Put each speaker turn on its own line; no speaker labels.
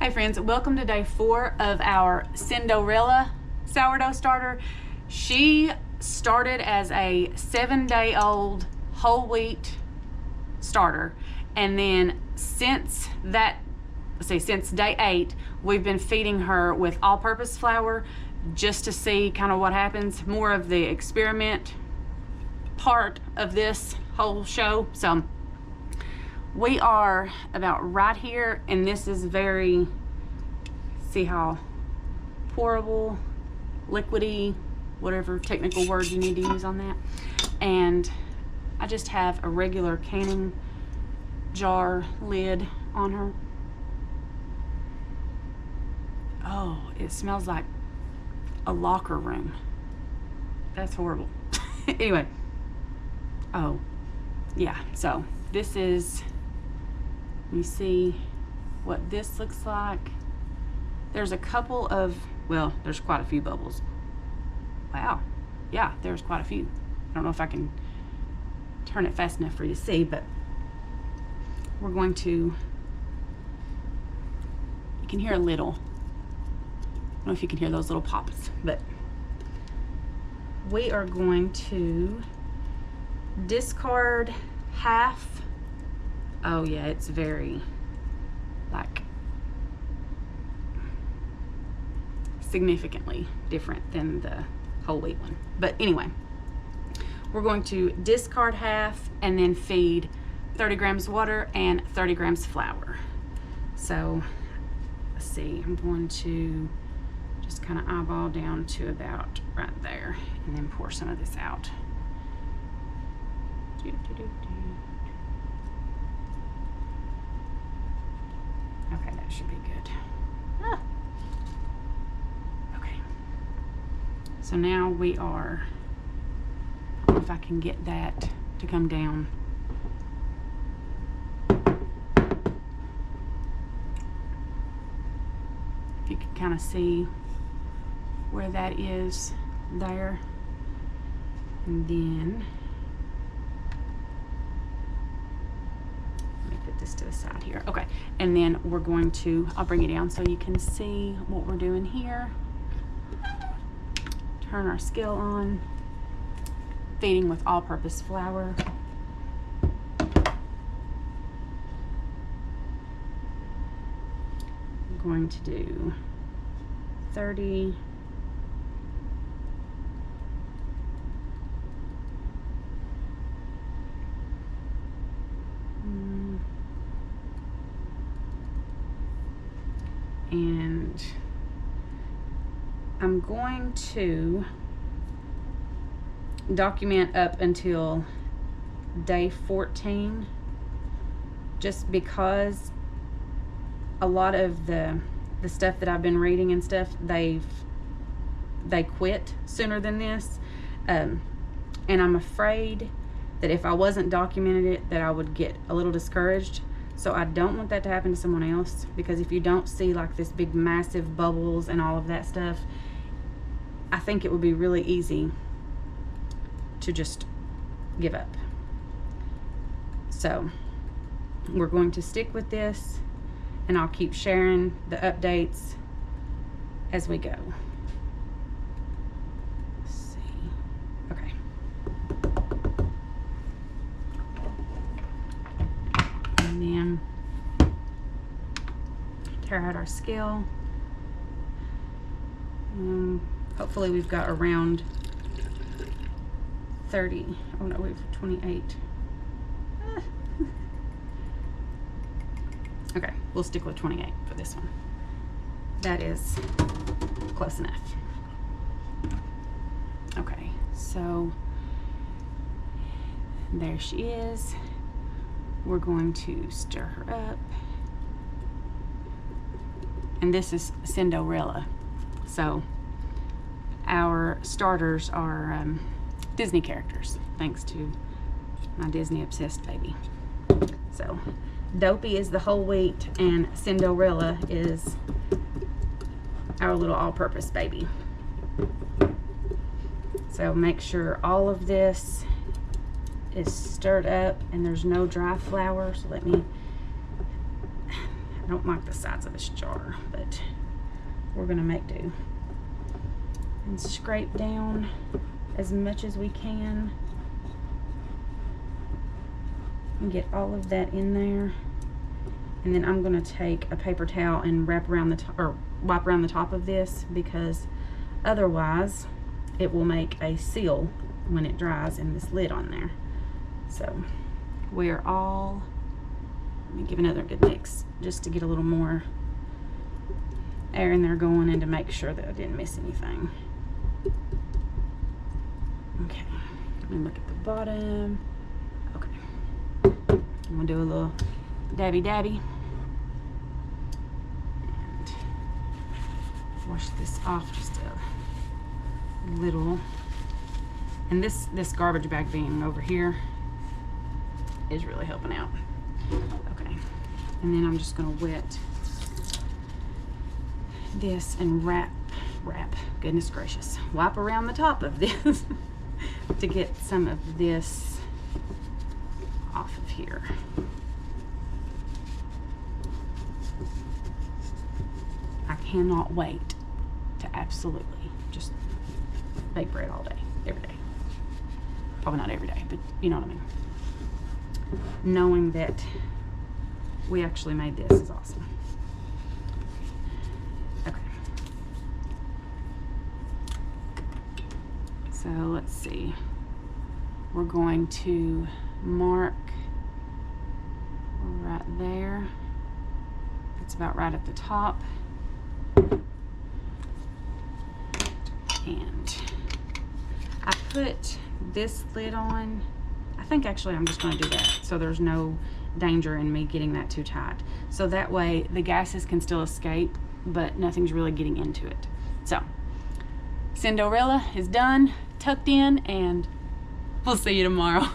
Hey friends, welcome to day 4 of our Cinderella sourdough starter. She started as a 7-day-old whole wheat starter, and then since day 8, we've been feeding her with all-purpose flour just to see kind of what happens. More of the experiment part of this whole show. So we are about right here, and this is very, see how pourable, liquidy, whatever technical word you need to use on that. And I just have a regular canning jar lid on her. Oh, it smells like a locker room. That's horrible. Anyway, oh yeah, so this is, you see what this looks like. There's a couple of, well, there's quite a few bubbles. Wow, yeah, there's quite a few. I don't know if I can turn it fast enough for you to see, but we're going to, you can hear a little, I don't know if you can hear those little pops, but we are going to discard half. Oh yeah, it's very like significantly different than the whole wheat one. But anyway, we're going to discard half and then feed 30 grams water and 30 grams flour. So let's see, I'm going to just kind of eyeball down to about right there and then pour some of this out. Okay, that should be good. Ah. Okay. So now we are, if I can get that to come down. If you can kind of see where that is there. And then this to the side here. Okay, and then we're going to, I'll bring it down so you can see what we're doing here. Turn our skill on, feeding with all-purpose flour. I'm going to do 30. And I'm going to document up until day 14, just because a lot of the stuff that I've been reading and stuff, they quit sooner than this, and I'm afraid that if I wasn't documenting it, that I would get a little discouraged. So I don't want that to happen to someone else, because if you don't see like this big massive bubbles and all of that stuff, I think it would be really easy to just give up. So we're going to stick with this, and I'll keep sharing the updates as we go. Let's see. Okay. And then tear out our scale. Hopefully we've got around 30. Oh no, we have 28. Okay, we'll stick with 28 for this one. That is close enough. Okay, so there she is. We're going to stir her up. And this is Cinderella. So our starters are Disney characters, thanks to my Disney obsessed baby. So Dopey is the whole wheat, and Cinderella is our little all-purpose baby. So make sure all of this is stirred up and there's no dry flour. So let me, I don't like the size of this jar, but we're gonna make do. And scrape down as much as we can and get all of that in there. And then I'm gonna take a paper towel and wrap around the top, or wipe around the top of this, because otherwise it will make a seal when it dries in this lid on there. So we're all, let me give another good mix just to get a little more air in there going and to make sure that I didn't miss anything. Okay, let me look at the bottom. Okay, I'm gonna do a little dabby dabby and wash this off just a little. And this garbage bag being over here is really helping out. Okay, and then I'm just gonna wet this and wrap, goodness gracious, wipe around the top of this to get some of this off of here. I cannot wait to absolutely just bake bread all day, every day. Probably not every day, but you know what I mean. Knowing that we actually made this is awesome. Okay. So let's see. We're going to mark right there. It's about right at the top. And I put this lid on. I think actually I'm just going to do that so there's no danger in me getting that too tight. So that way the gases can still escape, but nothing's really getting into it. So Cinderella is done, tucked in, and we'll see you tomorrow.